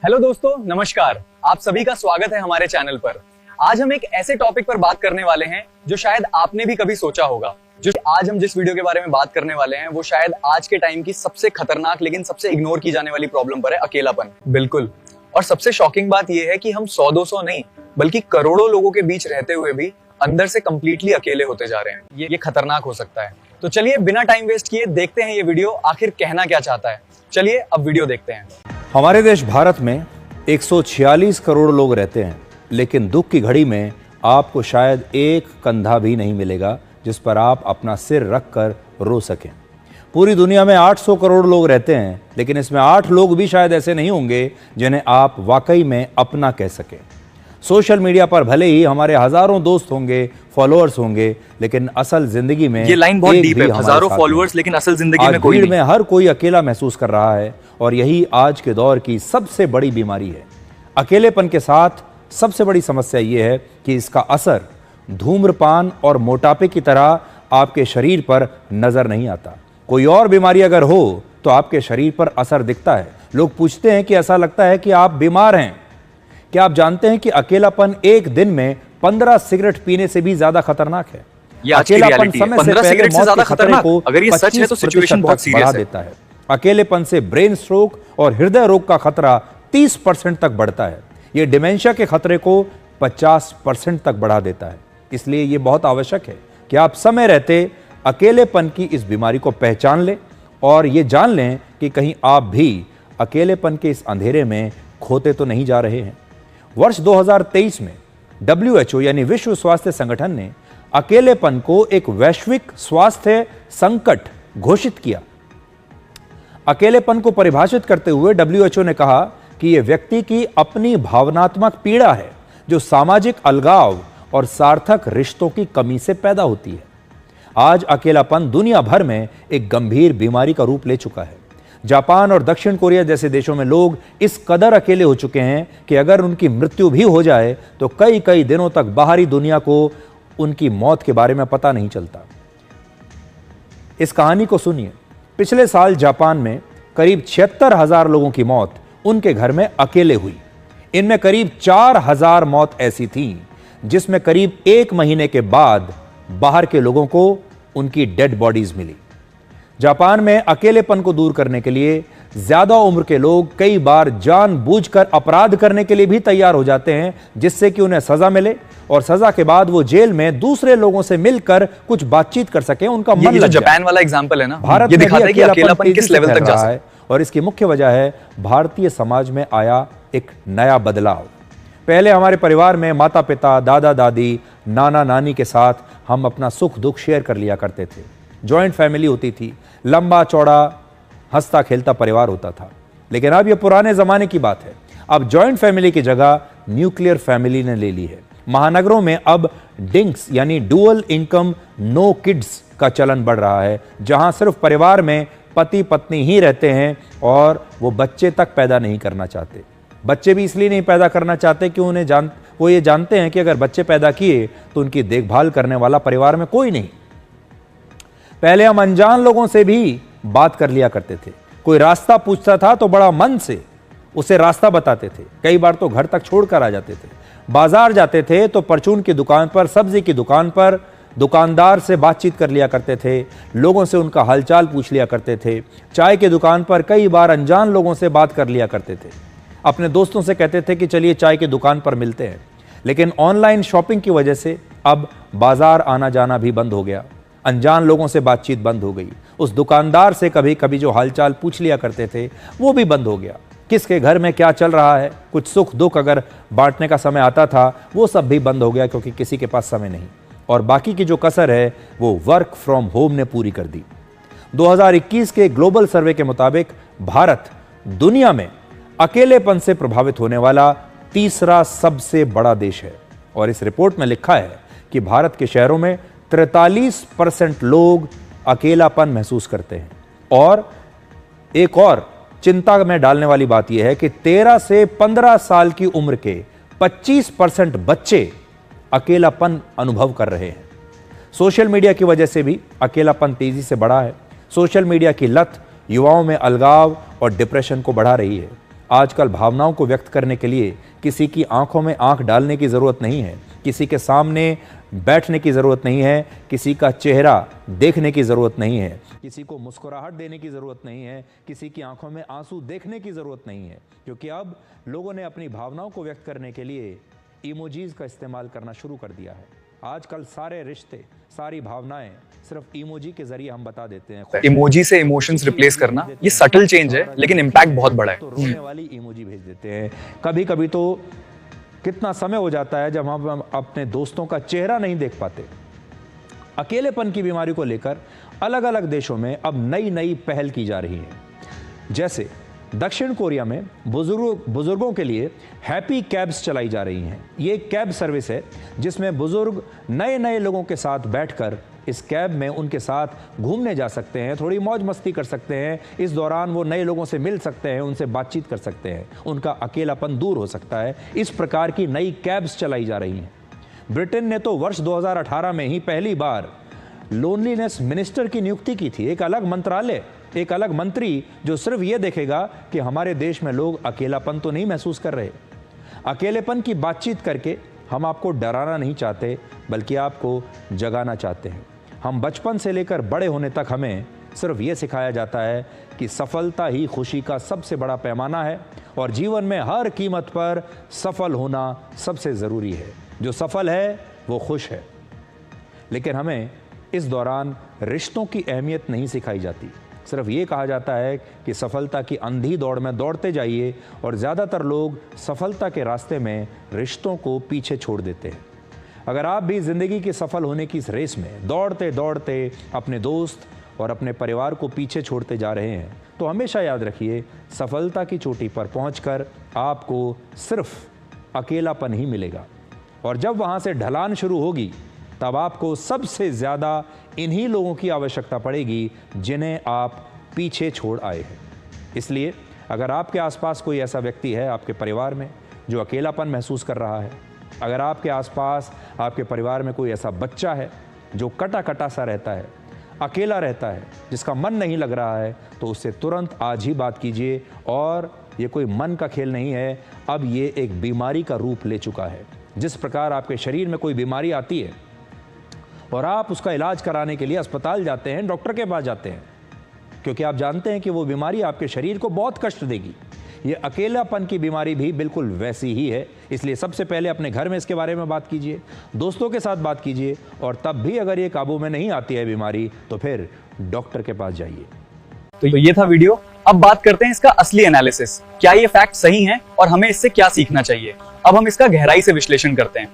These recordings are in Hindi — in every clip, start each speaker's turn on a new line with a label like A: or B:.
A: हेलो दोस्तों, नमस्कार। आप सभी का स्वागत है हमारे चैनल पर। आज हम एक ऐसे टॉपिक पर बात करने वाले हैं जो शायद आपने भी कभी सोचा होगा। जो आज हम जिस वीडियो के बारे में बात करने वाले हैं वो शायद आज के टाइम की सबसे खतरनाक लेकिन सबसे इग्नोर की जाने वाली प्रॉब्लम पर है, अकेलापन। बिल्कुल। और सबसे शॉकिंग बात यह है कि हम 100-200 नहीं बल्कि करोड़ों लोगों के बीच रहते हुए भी अंदर से कंप्लीटली अकेले होते जा रहे हैं। ये खतरनाक हो सकता है। तो चलिए बिना टाइम वेस्ट किए देखते हैं ये वीडियो आखिर कहना क्या चाहता है। चलिए अब वीडियो देखते हैं।
B: हमारे देश भारत में 146 करोड़ लोग रहते हैं, लेकिन दुख की घड़ी में आपको शायद एक कंधा भी नहीं मिलेगा जिस पर आप अपना सिर रखकर रो सकें। पूरी दुनिया में 800 करोड़ लोग रहते हैं, लेकिन इसमें 8 लोग भी शायद ऐसे नहीं होंगे जिन्हें आप वाकई में अपना कह सकें। सोशल मीडिया पर भले ही हमारे हजारों दोस्त होंगे, फॉलोअर्स होंगे, लेकिन असल जिंदगी में
A: ये लाइन बहुत डीप है। हजारों फॉलोअर्स लेकिन असल जिंदगी में कोई नहीं।
B: में हर कोई अकेला महसूस कर रहा है और यही आज के दौर की सबसे बड़ी बीमारी है। अकेलेपन के साथ सबसे बड़ी समस्या ये है कि इसका असर धूम्रपान और मोटापे की तरह आपके शरीर पर नजर नहीं आता। कोई और बीमारी अगर हो तो आपके शरीर पर असर दिखता है। लोग पूछते हैं कि ऐसा लगता है कि आप बीमार हैं। क्या आप जानते हैं कि अकेलापन एक दिन में 15 सिगरेट पीने से भी ज्यादा खतरनाक है? अकेलापन समय से पहले मौत के खतरे को
A: अगर ये सच है तो सिचुएशन बहुत सीरियस
B: बढ़ा देता है। अकेलेपन से ब्रेन स्ट्रोक और हृदय रोग का खतरा 30% तक बढ़ता है। यह डिमेंशिया के खतरे को 50% तक बढ़ा देता है। इसलिए यह बहुत आवश्यक है कि आप समय रहते अकेलेपन की इस बीमारी को पहचान लें और ये जान लें कि कहीं आप भी अकेलेपन के इस अंधेरे में खोते तो नहीं जा रहे हैं। वर्ष 2023 में WHO यानी विश्व स्वास्थ्य संगठन ने अकेलेपन को एक वैश्विक स्वास्थ्य संकट घोषित किया। अकेलेपन को परिभाषित करते हुए WHO ने कहा कि यह व्यक्ति की अपनी भावनात्मक पीड़ा है जो सामाजिक अलगाव और सार्थक रिश्तों की कमी से पैदा होती है। आज अकेलापन दुनिया भर में एक गंभीर बीमारी का रूप ले चुका है। जापान और दक्षिण कोरिया जैसे देशों में लोग इस कदर अकेले हो चुके हैं कि अगर उनकी मृत्यु भी हो जाए तो कई कई दिनों तक बाहरी दुनिया को उनकी मौत के बारे में पता नहीं चलता। इस कहानी को सुनिए। पिछले साल जापान में करीब 76,000 लोगों की मौत उनके घर में अकेले हुई। इनमें करीब 4,000 मौत ऐसी थी जिसमें करीब 1 महीने के बाद बाहर के लोगों को उनकी डेड बॉडीज मिली। जापान में अकेलेपन को दूर करने के लिए ज्यादा उम्र के लोग कई बार जानबूझकर अपराध करने के लिए भी तैयार हो जाते हैं, जिससे कि उन्हें सजा मिले और सजा के बाद वो जेल में दूसरे लोगों से मिलकर कुछ बातचीत कर सके, उनका मन लग जाए।
A: जापान वाला एग्जांपल है ना,
B: भारत
A: ये दिखाता है कि अकेलापन किस लेवल तक जा सकता है
B: और इसकी मुख्य वजह है भारतीय समाज में आया एक नया बदलाव। पहले हमारे परिवार में माता पिता, दादा दादी, नाना नानी के साथ हम अपना सुख दुख शेयर कर लिया करते थे। जॉइंट फैमिली होती थी, लंबा चौड़ा हंसता खेलता परिवार होता था। लेकिन अब यह पुराने जमाने की बात है। अब जॉइंट फैमिली की जगह न्यूक्लियर फैमिली ने ले ली है। महानगरों में अब डिंक्स यानी डुअल इनकम नो किड्स का चलन बढ़ रहा है, जहां सिर्फ परिवार में पति पत्नी ही रहते हैं और वो बच्चे तक पैदा नहीं करना चाहते। बच्चे भी इसलिए नहीं पैदा करना चाहते कि वो ये जानते हैं कि अगर बच्चे पैदा किए तो उनकी देखभाल करने वाला परिवार में कोई नहीं। पहले हम अनजान लोगों से भी बात कर लिया करते थे। कोई रास्ता पूछता था तो बड़ा मन से उसे रास्ता बताते थे। कई बार तो घर तक छोड़कर आ जाते थे। बाजार जाते थे तो परचून की दुकान पर, सब्जी की दुकान पर दुकानदार से बातचीत कर लिया करते थे। लोगों से उनका हालचाल पूछ लिया करते थे। चाय की दुकान पर कई बार अनजान लोगों से बात कर लिया करते थे। अपने दोस्तों से कहते थे कि चलिए चाय की दुकान पर मिलते हैं। लेकिन ऑनलाइन शॉपिंग की वजह से अब बाजार आना जाना भी बंद हो गया। अनजान लोगों से बातचीत बंद हो गई। उस दुकानदार से कभी कभी जो हालचाल पूछ लिया करते थे वो भी बंद हो गया। किसके घर में क्या चल रहा है, कुछ सुख दुख अगर बांटने का समय आता था वो सब भी बंद हो गया, क्योंकि किसी के पास समय नहीं। और बाकी की जो कसर है वो वर्क फ्रॉम होम ने पूरी कर दी। 2021 के ग्लोबल सर्वे के मुताबिक भारत दुनिया में अकेलेपन से प्रभावित होने वाला तीसरा सबसे बड़ा देश है। और इस रिपोर्ट में लिखा है कि भारत के शहरों में 43% लोग अकेलापन महसूस करते हैं। और एक और चिंता में डालने वाली बात यह है कि 13 से 15 साल की उम्र के 25% बच्चे अकेलापन अनुभव कर रहे हैं। सोशल मीडिया की वजह से भी अकेलापन तेजी से बढ़ा है। सोशल मीडिया की लत युवाओं में अलगाव और डिप्रेशन को बढ़ा रही है। आजकल भावनाओं को व्यक्त करने के लिए किसी की आंखों में आंख डालने की ज़रूरत नहीं है, किसी के सामने बैठने की ज़रूरत नहीं है, किसी का चेहरा देखने की ज़रूरत नहीं है, किसी को मुस्कुराहट देने की ज़रूरत नहीं है, किसी की आंखों में आंसू देखने की ज़रूरत नहीं है, क्योंकि अब लोगों ने अपनी भावनाओं को व्यक्त करने के लिए इमोजीज़ का इस्तेमाल करना शुरू कर दिया है। आजकल सारे रिश्ते, सारी भावनाएं सिर्फ इमोजी के जरिए हम बता देते हैं।
A: इमोजी से इमोशंस रिप्लेस करना ये सटल चेंज है, लेकिन इम्पैक्ट बहुत बड़ा है।
B: तो रोने वाली इमोजी भेज देते हैं। कभी कभी तो कितना समय हो जाता है जब हम अपने दोस्तों का चेहरा नहीं देख पाते। अकेलेपन की बीमारी को लेकर अलग अलग देशों में अब नई नई पहल की जा रही है। जैसे दक्षिण कोरिया में बुजुर्गों के लिए हैप्पी कैब्स चलाई जा रही हैं। ये एक कैब सर्विस है जिसमें बुजुर्ग नए नए लोगों के साथ बैठकर इस कैब में उनके साथ घूमने जा सकते हैं, थोड़ी मौज मस्ती कर सकते हैं। इस दौरान वो नए लोगों से मिल सकते हैं, उनसे बातचीत कर सकते हैं, उनका अकेलापन दूर हो सकता है। इस प्रकार की नई कैब्स चलाई जा रही हैं। ब्रिटेन ने तो वर्ष 2018 में ही पहली बार लोनलीनेस मिनिस्टर की नियुक्ति की थी। एक अलग मंत्रालय, एक अलग मंत्री जो सिर्फ ये देखेगा कि हमारे देश में लोग अकेलापन तो नहीं महसूस कर रहे। अकेलेपन की बातचीत करके हम आपको डराना नहीं चाहते, बल्कि आपको जगाना चाहते हैं। हम बचपन से लेकर बड़े होने तक हमें सिर्फ ये सिखाया जाता है कि सफलता ही खुशी का सबसे बड़ा पैमाना है और जीवन में हर कीमत पर सफल होना सबसे ज़रूरी है। जो सफल है वो खुश है। लेकिन हमें इस दौरान रिश्तों की अहमियत नहीं सिखाई जाती। सिर्फ ये कहा जाता है कि सफलता की अंधी दौड़ में दौड़ते जाइए, और ज़्यादातर लोग सफलता के रास्ते में रिश्तों को पीछे छोड़ देते हैं। अगर आप भी ज़िंदगी के सफल होने की इस रेस में दौड़ते दौड़ते अपने दोस्त और अपने परिवार को पीछे छोड़ते जा रहे हैं, तो हमेशा याद रखिए, सफलता की चोटी पर पहुंचकर आपको सिर्फ अकेलापन ही मिलेगा। और जब वहां से ढलान शुरू होगी, तब आपको सबसे ज़्यादा इन्हीं लोगों की आवश्यकता पड़ेगी जिन्हें आप पीछे छोड़ आए हैं। इसलिए अगर आपके आसपास कोई ऐसा व्यक्ति है आपके परिवार में जो अकेलापन महसूस कर रहा है, अगर आपके आसपास आपके परिवार में कोई ऐसा बच्चा है जो कटा कटा सा रहता है, अकेला रहता है, जिसका मन नहीं लग रहा है, तो उससे तुरंत आज ही बात कीजिए। और ये कोई मन का खेल नहीं है, अब ये एक बीमारी का रूप ले चुका है। जिस प्रकार आपके शरीर में कोई बीमारी आती है और आप उसका इलाज कराने के लिए अस्पताल जाते हैं, डॉक्टर के पास जाते हैं, क्योंकि आप जानते हैं कि वो बीमारी आपके शरीर को बहुत कष्ट देगी। ये अकेलापन की बीमारी भी बिल्कुल वैसी ही है। इसलिए सबसे पहले अपने घर में इसके बारे में बात कीजिए, दोस्तों के साथ बात कीजिए, और तब भी अगर ये काबू में नहीं आती है बीमारी, तो फिर डॉक्टर के पास जाइए।
A: तो ये था वीडियो। अब बात करते हैं इसका असली एनालिसिस। क्या ये फैक्ट सही हैं और हमें इससे क्या सीखना चाहिए? अब हम इसका गहराई से विश्लेषण करते हैं।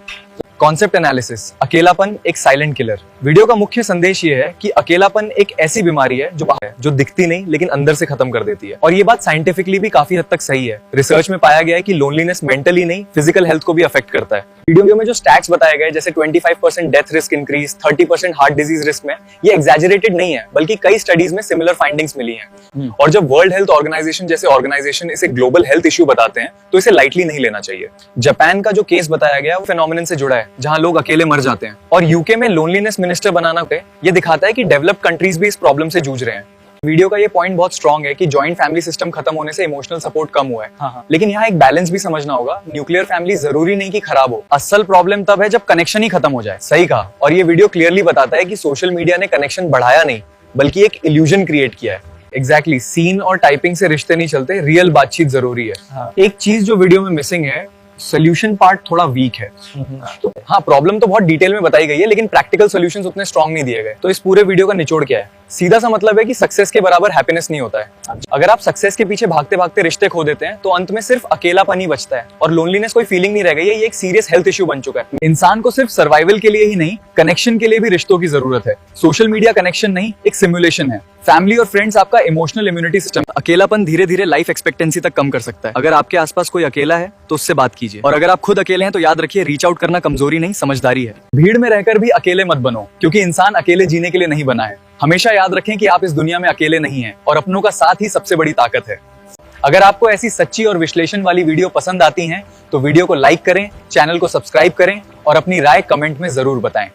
A: कॉन्सेप्ट एनालिसिस, अकेलापन एक साइलेंट किलर। वीडियो का मुख्य संदेश ये है कि अकेलापन एक ऐसी बीमारी है जो दिखती नहीं लेकिन अंदर से खत्म कर देती है। और ये बात साइंटिफिकली भी काफी हद तक सही है। रिसर्च में पाया गया है कि लोनलीनेस मेंटली नहीं, फिजिकल हेल्थ को भी अफेक्ट करता है। वीडियो में जो स्टैट्स बताए गए, जैसे 25% death risk increase, 30% heart disease risk में, ये एग्जैजरेटेड नहीं है, बल्कि कई स्टडीज में सिमिलर फाइंडिंग्स मिली हैं। और जब वर्ल्ड हेल्थ ऑर्गेनाइजेशन जैसे ऑर्गेनाइजेशन इसे ग्लोबल हेल्थ इश्यू बताते हैं, तो इसे लाइटली नहीं लेना चाहिए। जापान का जो केस बताया गया वो फेनोमेनन से जुड़ा है, जहां लोग अकेले मर जाते हैं। और यूके में लोनलीनेस मिनिस्टर बनाना ये दिखाता है कि डेवलप्ड कंट्रीज भी इस प्रॉब्लम से जूझ रहे हैं। वीडियो का ये पॉइंट बहुत स्ट्रॉन्ग है कि जॉइंट फैमिली सिस्टम खत्म होने से इमोशनल सपोर्ट कम हुआ है। लेकिन यहाँ एक बैलेंस भी समझना होगा। न्यूक्लियर फैमिली जरूरी नहीं कि खराब हो, असल प्रॉब्लम तब है जब कनेक्शन ही खत्म हो जाए। सही कहा। और ये वीडियो क्लियरली बताता है कि सोशल मीडिया ने कनेक्शन बढ़ाया नहीं, बल्कि एक इल्यूजन क्रिएट किया है। एग्जैक्टली, सीन और टाइपिंग से रिश्ते नहीं चलते, रियल बातचीत जरूरी है। एक चीज जो वीडियो में मिसिंग है, सोल्यूशन पार्ट थोड़ा वीक है। तो हाँ, प्रॉब्लम तो बहुत डिटेल में बताई गई है, लेकिन प्रैक्टिकल सॉल्यूशंस उतने स्ट्रांग नहीं दिए गए। तो इस पूरे वीडियो का निचोड़ क्या है? सीधा सा मतलब है कि सक्सेस के बराबर हैप्पीनेस नहीं होता है। अगर आप सक्सेस के पीछे भागते भागते रिश्ते खो देते हैं, तो अंत में सिर्फ अकेलापन ही बचता है और लोनलीनेस कोई फीलिंग नहीं रह गई है। ये एक सीरियस हेल्थ इश्यू बन चुका है। इंसान को सिर्फ सर्वाइवल के लिए ही नहीं, कनेक्शन के लिए भी रिश्तों की जरूरत है। सोशल मीडिया कनेक्शन नहीं, एक सिमुलेशन है। फैमिली और फ्रेंड्स आपका इमोशनल इम्यूनिटी सिस्टम। अकेलापन धीरे धीरे लाइफ एक्सपेक्टेंसी तक कम कर सकता है। अगर आपके आसपास कोई अकेला है तो उससे बात कीजिए, और अगर आप खुद अकेले हैं तो याद रखिए, रीच आउट करना कमजोरी नहीं, समझदारी है। भीड़ में रहकर भी अकेले मत बनो, क्योंकि इंसान अकेले जीने के लिए नहीं बना है। हमेशा याद रखें कि आप इस दुनिया में अकेले नहीं हैं, और अपनों का साथ ही सबसे बड़ी ताकत है। अगर आपको ऐसी सच्ची और विश्लेषण वाली वीडियो पसंद आती हैं, तो वीडियो को लाइक करें, चैनल को सब्सक्राइब करें और अपनी राय कमेंट में जरूर बताएं।